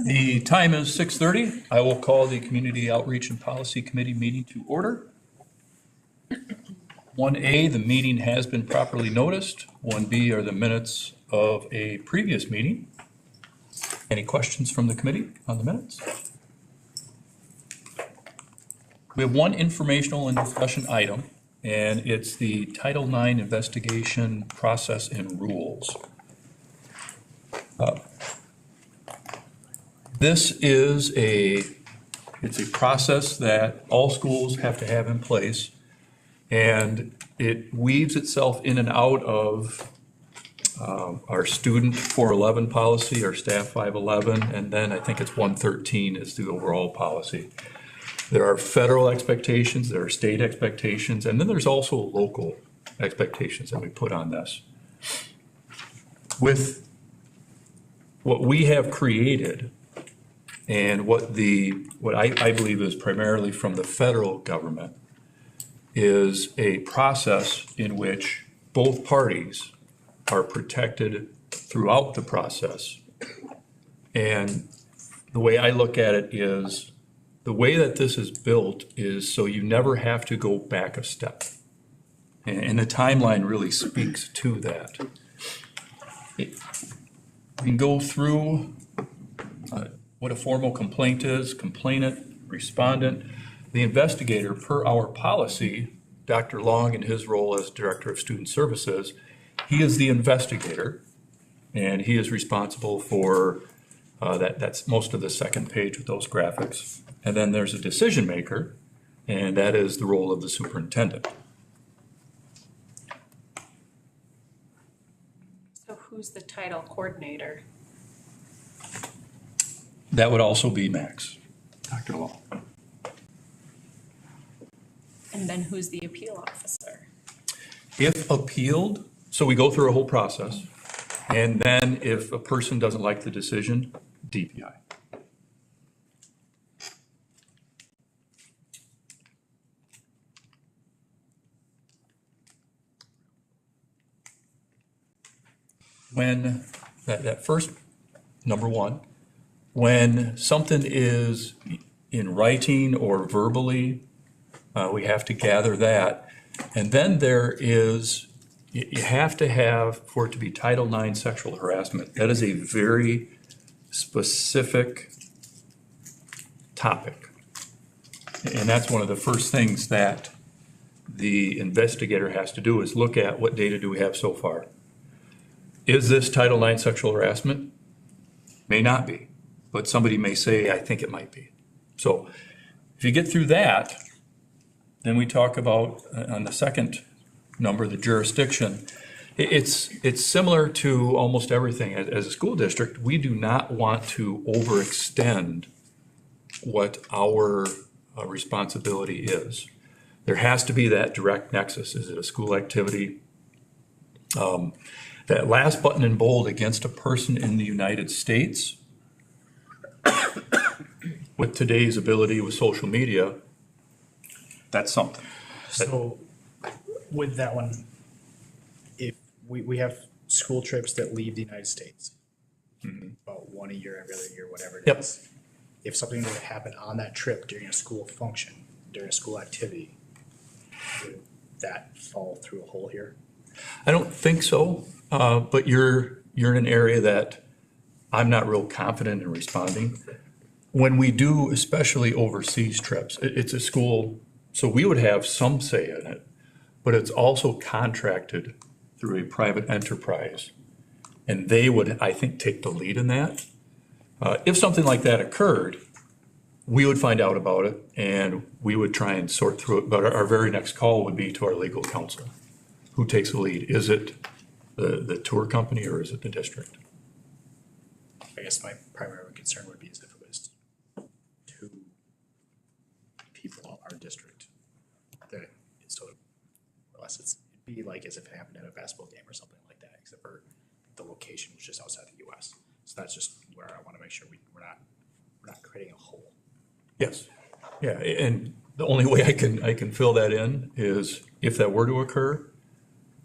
The time is 6:30. I will call the Community Outreach and Policy Committee meeting to order. 1A, the meeting has been properly noticed. 1B are the minutes of a previous meeting. Any questions from the committee on the minutes? We have one informational and discussion item, and it's the Title IX investigation process and rules. This is it's a process that all schools have to have in place, and it weaves itself in and out of our student 411 policy, our staff 511, and then I think it's 113 is the overall policy. There are federal expectations, there are state expectations, and then there's also local expectations that we put on this. With what we have created and what I believe is primarily from the federal government is a process in which both parties are protected throughout the process. And the way I look at it is the way that this is built is so you never have to go back a step. And the timeline really speaks to that. We can go through what a formal complaint is, complainant, respondent. The investigator, per our policy, Dr. Long in his role as Director of Student Services, he is the investigator, and he is responsible for that's most of the second page with those graphics. And then there's a decision maker, and that is the role of the superintendent. So who's the title coordinator? That would also be Max, Dr. Long. And then who's the appeal officer? If appealed, so we go through a whole process, and then if a person doesn't like the decision, DPI. When that first, number one, when something is in writing or verbally, we have to gather that. And then there is, you have to have, for it to be Title IX sexual harassment, that is a very specific topic. And that's one of the first things that the investigator has to do is look at what data do we have so far. Is this Title IX sexual harassment? May not be, but somebody may say, I think it might be. So if you get through that, then we talk about, on the second number, the jurisdiction. It's similar to almost everything. As a school district, we do not want to overextend what our responsibility is. There has to be that direct nexus. Is it a school activity? That last button in bold, against a person in the United States, with today's ability with social media, that's something. So with that one, if we have school trips that leave the United States, about one a year, every other year, whatever it is. If something were to happen on that trip during a school function, during a school activity, would that fall through a hole here? I don't think so, but you're in an area that I'm not real confident in responding. When we do, especially overseas trips, it's a school, so we would have some say in it, but it's also contracted through a private enterprise. And they would, I think, take the lead in that. If something like that occurred, we would find out about it and we would try and sort through it. But our very next call would be to our legal counsel. Who takes the lead? Is it the tour company or is it the district? I guess my primary concern would be is if it was two people in our district, that it's sort of, unless it'd be like as if it happened at a basketball game or something like that, except for the location was just outside the US. So that's just where I want to make sure we're not creating a hole. Yes. Yeah, and the only way I can fill that in is if that were to occur,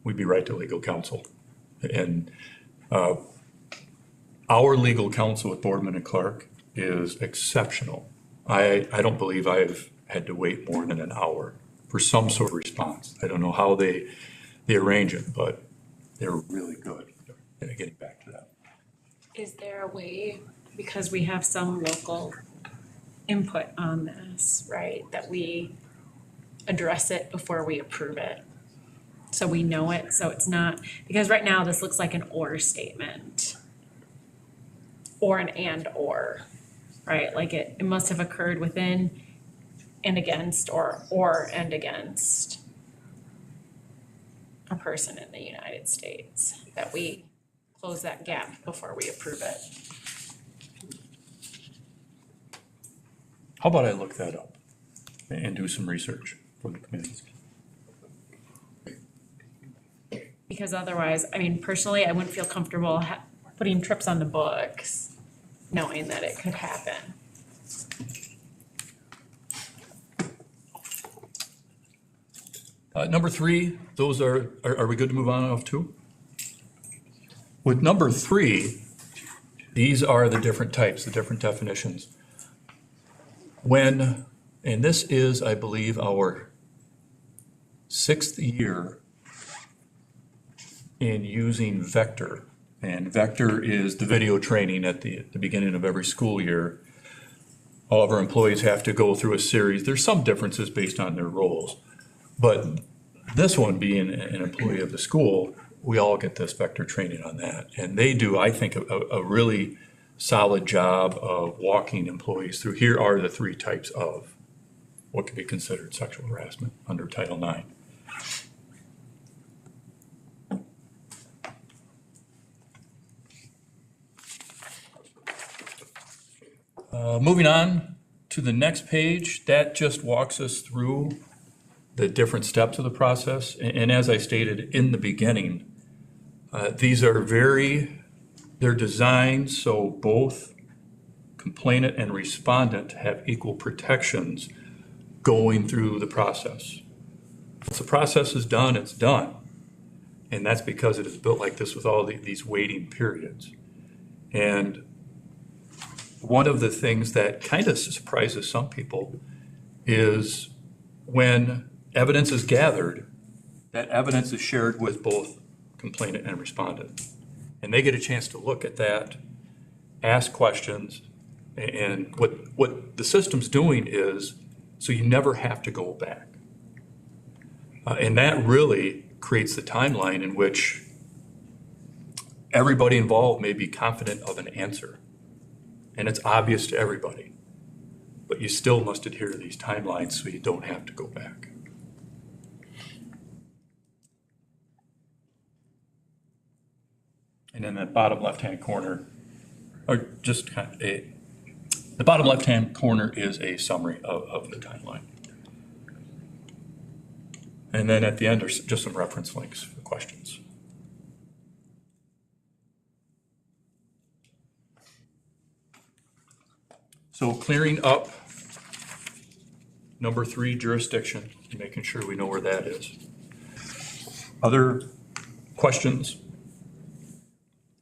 we'd be right to legal counsel. And our legal counsel with Boardman and Clark is exceptional. I don't believe I've had to wait more than an hour for some sort of response. I don't know how they arrange it, but they're really good at getting back to that. Is there a way, because we have some local input on this, right, that we address it before we approve it? So we know it, so it's not, because right now this looks like an or statement. Or an and or, right? Like it must have occurred within and against or and against a person in the United States, that we close that gap before we approve it. How about I look that up and do some research for the committees? Because otherwise, I mean, personally, I wouldn't feel comfortable putting trips on the books, knowing that it could happen. Number 3, those are we good to move on off 2? With number 3, these are the different types, the different definitions. And this is, I believe, our 6th year in using Vector. And Vector is the video training at the beginning of every school year. All of our employees have to go through a series. There's some differences based on their roles. But this one, being an employee of the school, we all get this Vector training on that. And they do, I think, a really solid job of walking employees through. Here are the 3 types of what could be considered sexual harassment under Title IX. Moving on to the next page, that just walks us through the different steps of the process. And as I stated in the beginning, these are they're designed so both complainant and respondent have equal protections going through the process. Once the process is done, it's done. And that's because it is built like this with all these waiting periods. And one of the things that kind of surprises some people is when evidence is gathered, that evidence is shared with both complainant and respondent. And they get a chance to look at that, ask questions, and what the system's doing is, so you never have to go back. And that really creates the timeline in which everybody involved may be confident of an answer. And it's obvious to everybody. But you still must adhere to these timelines so you don't have to go back. And then that bottom left-hand corner, or just kind of the bottom left-hand corner is a summary of the timeline. And then at the end are just some reference links for questions. So clearing up number 3, jurisdiction, making sure we know where that is. Other questions?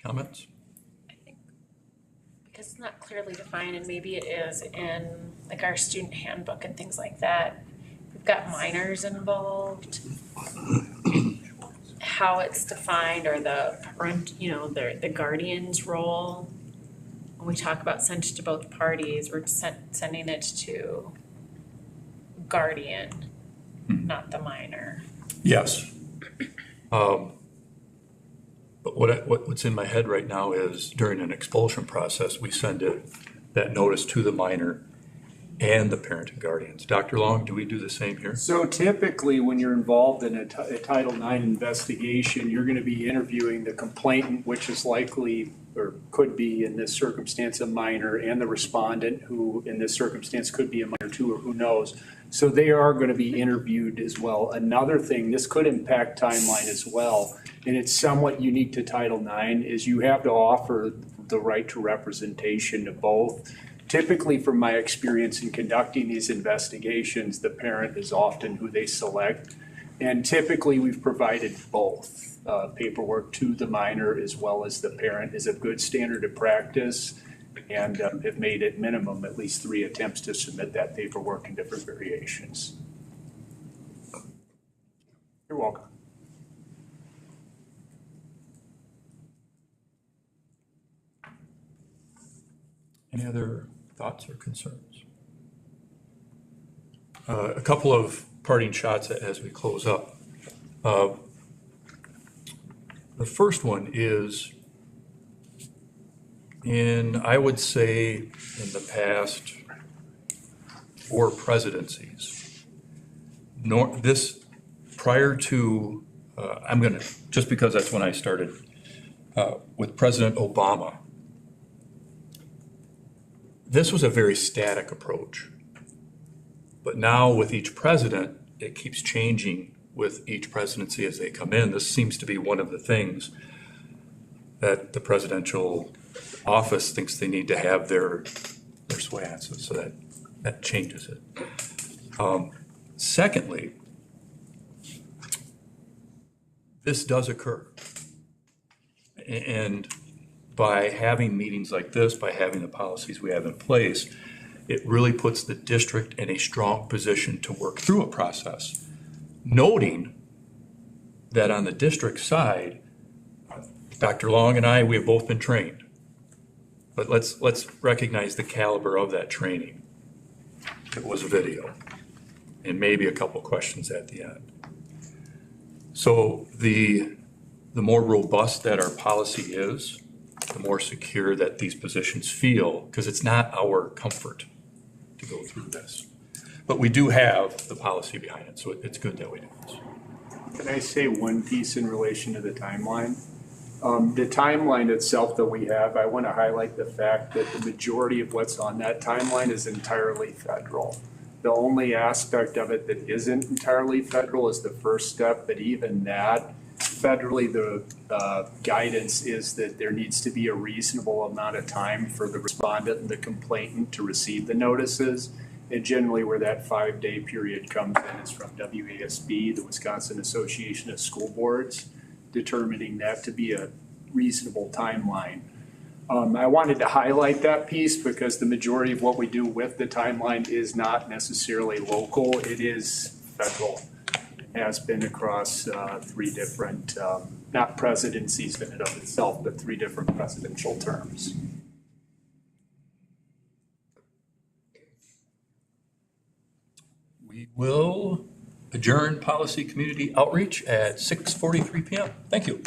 Comments? I think because it's not clearly defined, and maybe it is in like our student handbook and things like that, we've got minors involved. How it's defined, or the parent, the guardian's role. When we talk about sent to both parties, we're sending it to guardian, not the minor. Yes. But what's in my head right now is during an expulsion process, we send that notice to the minor and the parent and guardians. Dr. Long, do we do the same here? So typically, when you're involved in a Title IX investigation, you're going to be interviewing the complainant, which is likely or could be in this circumstance a minor, and the respondent, who in this circumstance could be a minor too, or who knows. So they are going to be interviewed as well. Another thing, this could impact timeline as well, and it's somewhat unique to Title IX, is you have to offer the right to representation to both. Typically, from my experience in conducting these investigations, the parent is often who they select. And typically, we've provided both. Paperwork to the minor as well as the parent is a good standard of practice. and have made at minimum at least 3 attempts to submit that paperwork in different variations. You're welcome. Any other thoughts or concerns? A couple of parting shots as we close up. The first one is I would say, in the past 4 presidencies, prior to, I'm going to, just because that's when I started, with President Obama, this was a very static approach. But now with each president, it keeps changing with each presidency as they come in. This seems to be one of the things that the presidential office thinks they need to have their sway on, so that changes it. Secondly, this does occur. And by having meetings like this, by having the policies we have in place, it really puts the district in a strong position to work through a process, noting that on the district side, Dr. Long and I, we have both been trained. But let's recognize the caliber of that training. It was a video and maybe a couple questions at the end. So the more robust that our policy is, the more secure that these positions feel, because it's not our comfort to go through this. But we do have the policy behind it, so it's good that we do this. Can I say one piece in relation to the timeline? The timeline itself that we have, I want to highlight the fact that the majority of what's on that timeline is entirely federal. The only aspect of it that isn't entirely federal is the first step, but even that, federally, the guidance is that there needs to be a reasonable amount of time for the respondent and the complainant to receive the notices. And generally where that 5-day period comes in is from WASB, the Wisconsin Association of School Boards, determining that to be a reasonable timeline. I wanted to highlight that piece because the majority of what we do with the timeline is not necessarily local, it is federal. Has been across 3 different, not presidencies in and of itself, but 3 different presidential terms. We will adjourn policy community outreach at 6:43 p.m. Thank you.